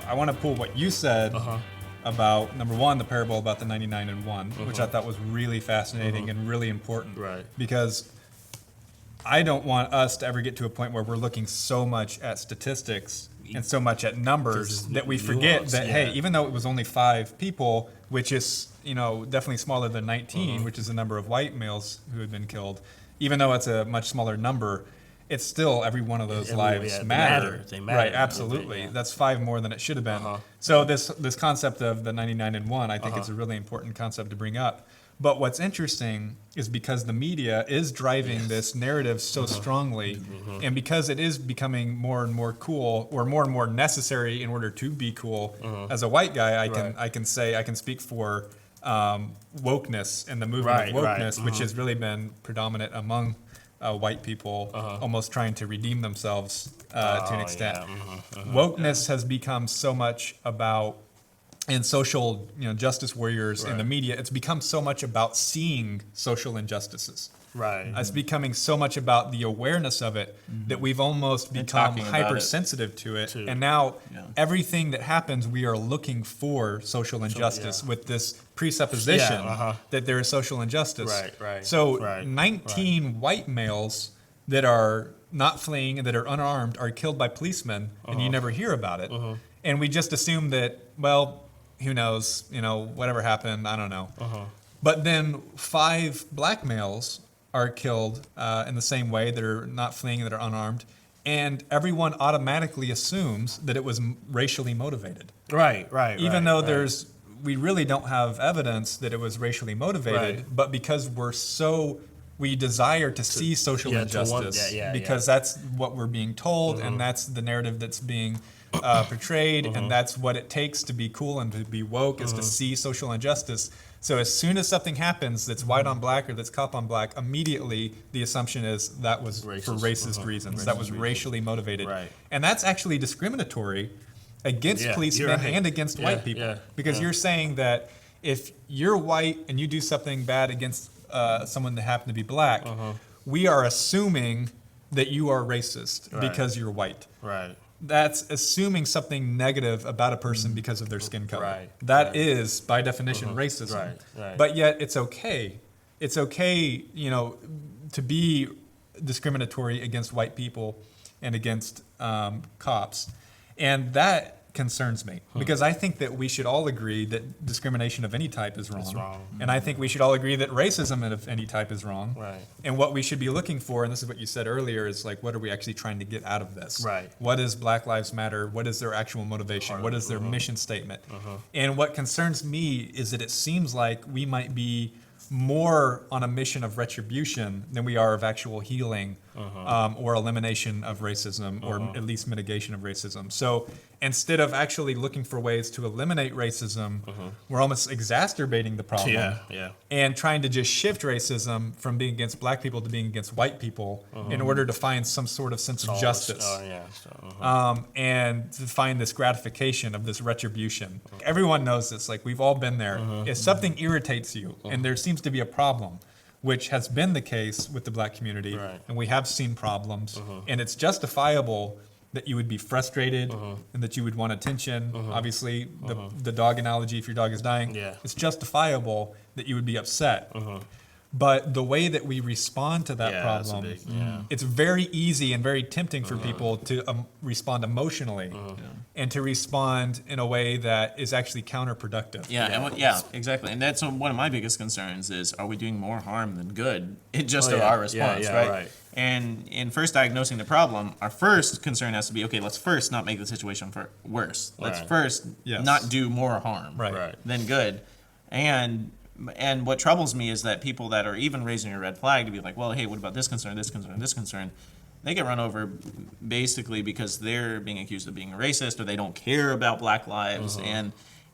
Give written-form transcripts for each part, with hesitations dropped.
I want to pull what you said about, number one, the parable about the 99 and 1, which I thought was really fascinating and really important. Right. Because I don't want us to ever get to a point where we're looking so much at statistics and so much at numbers that we forget that, hey, even though it was only 5 people, which is, definitely smaller than 19, which is the number of white males who had been killed, even though it's a much smaller number, it's still every one of those lives matter. They matter. Right, absolutely. That's 5 more than it should have been. So this concept of the 99 and 1, I think is a really important concept to bring up. But what's interesting is because the media is driving this narrative so strongly, and because it is becoming more and more cool, or more and more necessary in order to be cool. As a white guy, I can speak for wokeness and the movement of wokeness, which has really been predominant among white people, almost trying to redeem themselves to an extent. Wokeness has become so much about, and social justice warriors in the media, it's become so much about seeing social injustices. Right. It's becoming so much about the awareness of it that we've almost become hypersensitive to it. And now everything that happens, we are looking for social injustice with this presupposition that there is social injustice. So 19 white males that are not fleeing and that are unarmed are killed by policemen, and you never hear about it. And we just assume that, well, who knows, whatever happened, I don't know. But then 5 black males are killed in the same way, that are not fleeing, that are unarmed, and everyone automatically assumes that it was racially motivated. Even though we really don't have evidence that it was racially motivated, but because we desire to see social injustice, because that's what we're being told, and that's the narrative that's being portrayed, and that's what it takes to be cool and to be woke, is to see social injustice. So as soon as something happens that's white on black or that's cop on black, immediately the assumption is that was for racist reasons. That was racially motivated. And that's actually discriminatory against policemen and against white people. Because you're saying that if you're white and you do something bad against someone that happened to be black, we are assuming that you are racist because you're white. That's assuming something negative about a person because of their skin color. That is, by definition, racism. But yet it's okay. It's okay, to be discriminatory against white people and against cops. And that concerns me, because I think that we should all agree that discrimination of any type is wrong. And I think we should all agree that racism of any type is wrong. And what we should be looking for, and this is what you said earlier, is like, what are we actually trying to get out of this? What is Black Lives Matter? What is their actual motivation? What is their mission statement? And what concerns me is that it seems like we might be more on a mission of retribution than we are of actual healing or elimination of racism, or at least mitigation of racism. So instead of actually looking for ways to eliminate racism, we're almost exacerbating the problem and trying to just shift racism from being against black people to being against white people in order to find some sort of sense of justice and to find this gratification of this retribution. Everyone knows this, like we've all been there. If something irritates you and there seems to be a problem, which has been the case with the black community, and we have seen problems, and it's justifiable that you would be frustrated and that you would want attention. Obviously, the dog analogy, if your dog is dying, it's justifiable that you would be upset. But the way that we respond to that problem, it's very easy and very tempting for people to respond emotionally and to respond in a way that is actually counterproductive. Exactly. And that's one of my biggest concerns is, are we doing more harm than good in just our response, right? And in first diagnosing the problem, our first concern has to be, okay, let's first not make the situation worse. Let's first not do more harm than good. And what troubles me is that people that are even raising a red flag to be like, well, hey, what about this concern, this concern, this concern? They get run over basically because they're being accused of being a racist, or they don't care about black lives.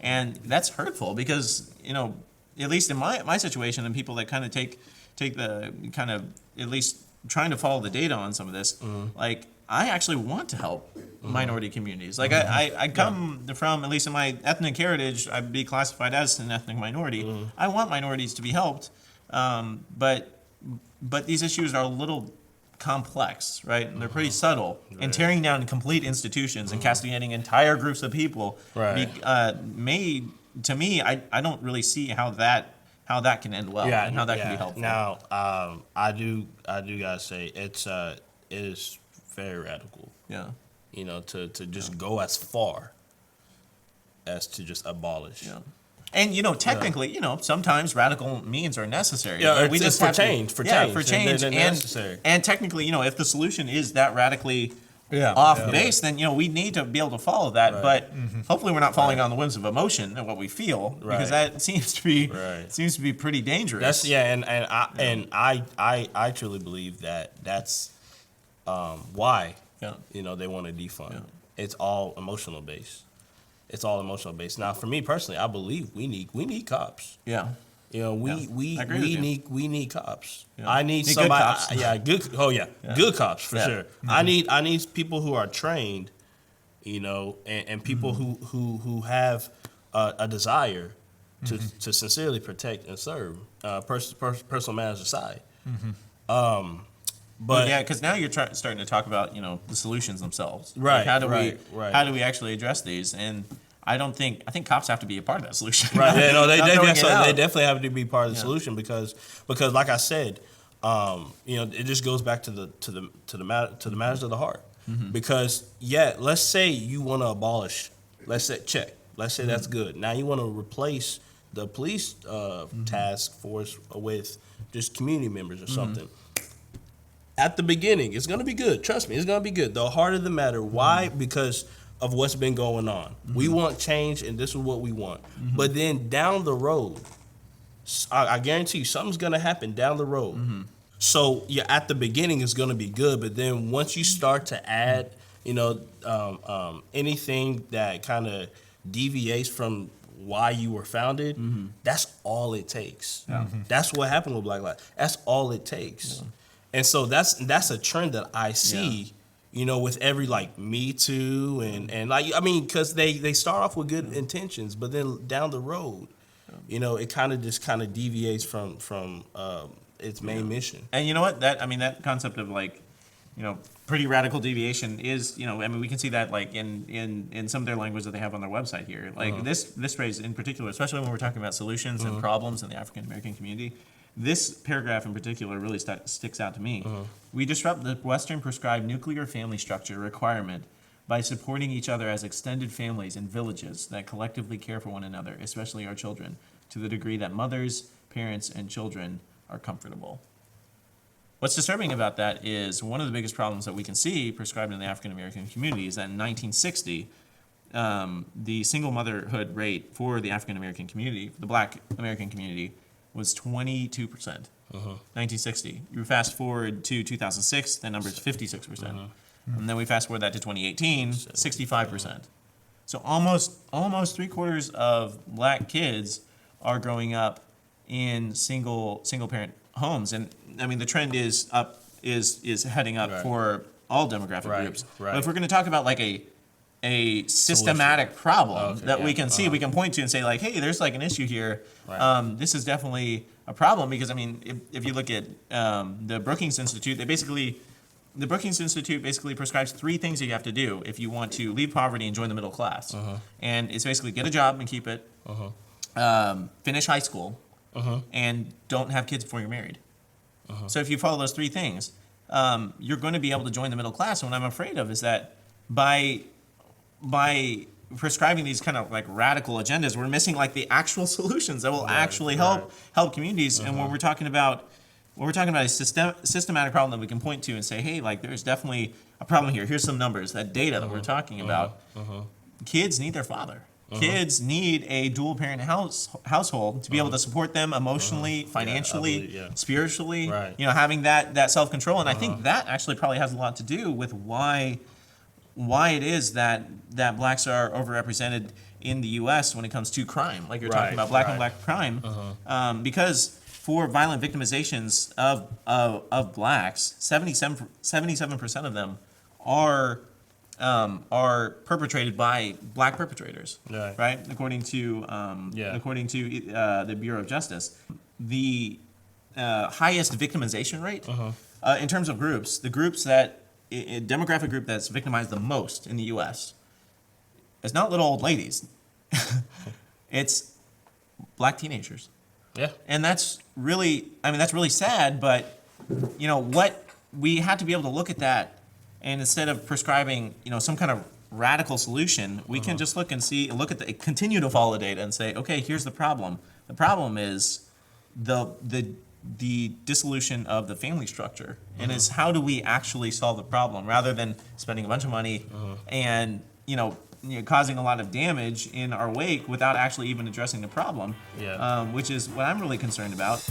And that's hurtful because, at least in my situation, and people that kind of take the kind of at least trying to follow the data on some of this, like, I actually want to help minority communities. Like I come from, at least in my ethnic heritage, I'd be classified as an ethnic minority. I want minorities to be helped, but these issues are a little complex, right? And they're pretty subtle. And tearing down complete institutions and castigating entire groups of people, to me, I don't really see how that can end well and how that can be helpful. Now, I do gotta say it is very radical. Yeah. You know, to just go as far as to just abolish. Yeah. And technically, sometimes radical means are necessary. Yeah, we just for have change. They're necessary. And technically, if the solution is that radically off base, then we need to be able to follow that. But hopefully, we're not falling on the whims of emotion and what we feel, because that seems to be pretty dangerous. I truly believe that's why they want to defund. Yeah. It's all emotional based. Now, for me personally, I believe we need cops. Yeah. We need cops. Yeah. I need somebody. Good cops. Good cops for sure. Mm-hmm. I need people who are trained, and people who have a desire to sincerely protect and serve personal matters aside. Mm-hmm. But because now you're starting to talk about the solutions themselves. Right. Like how do we actually address these? And I think cops have to be a part of that solution. Right. Yeah, no, they definitely have to be part of the solution because like I said, it just goes back to the matters of the heart. Mm-hmm. Because let's say you want to abolish. Let's say that's good. Now you want to replace the police task force with just community members or something. At the beginning, it's going to be good. Trust me, it's going to be good. The heart of the matter. Why? Because of what's been going on. Mm-hmm. We want change, and this is what we want. Mm-hmm. But then down the road, I guarantee you, something's going to happen down the road. Mm-hmm. So at the beginning, it's going to be good. But then once you start to add, anything that kind of deviates from why you were founded, that's all it takes. Yeah. Mm-hmm. That's what happened with Black Lives. That's all it takes. Yeah. And so that's a trend that I see, with every Me Too and because they start off with good intentions, but then down the road, it kind of deviates from its main mission. And you know what? That concept of pretty radical deviation is, we can see that in some of their language that they have on their website here. This phrase in particular, especially when we're talking about solutions and problems in the African American community. This paragraph in particular really sticks out to me. We disrupt the Western prescribed nuclear family structure requirement by supporting each other as extended families and villages that collectively care for one another, especially our children, to the degree that mothers, parents, and children are comfortable. What's disturbing about that is one of the biggest problems that we can see prescribed in the African American community is that in 1960, the single motherhood rate for the African American community, the Black American community, was 22%. 1960. You fast forward to 2006, that number is 56%. And then we fast forward that to 2018, 65%. So almost 3/4 of Black kids are growing up in single parent homes, and the trend is heading up for all demographic groups. Right. But if we're going to talk about a systematic problem we can see, we can point to and say hey, there's an issue here. Right. This is definitely a problem because if you look at the Brookings Institute, the Brookings Institute basically prescribes 3 things that you have to do if you want to leave poverty and join the middle class. And it's basically get a job and keep it, finish high school, and don't have kids before you're married. So if you follow those 3 things, you're going to be able to join the middle class. And what I'm afraid of is that by prescribing these kind of radical agendas, we're missing the actual solutions that will actually help communities. And when we're talking about a systematic problem that we can point to and say, hey, there's definitely a problem here. Here's some numbers, that data that we're talking about. Kids need their father. Kids need a dual parent household to be able to support them emotionally, financially, spiritually. Right. Having that self control. And I think that actually probably has a lot to do with why it is that Blacks are overrepresented in the U.S. when it comes to crime, like you're talking about Black on Black crime, because for violent victimizations of Blacks, 77% of them are perpetrated by Black perpetrators, right? According to the Bureau of Justice, the highest victimization rate In terms of groups, the groups that demographic group that's victimized the most in the U.S. is not little old ladies. It's black teenagers. Yeah. And that's really sad, but what we have to be able to look at that, and instead of prescribing, some kind of radical solution, we can just continue to follow the data and say, okay, here's the problem. The problem is the dissolution of the family structure, and is how do we actually solve the problem rather than spending a bunch of money and causing a lot of damage in our wake without actually even addressing the problem, which is what I'm really concerned about.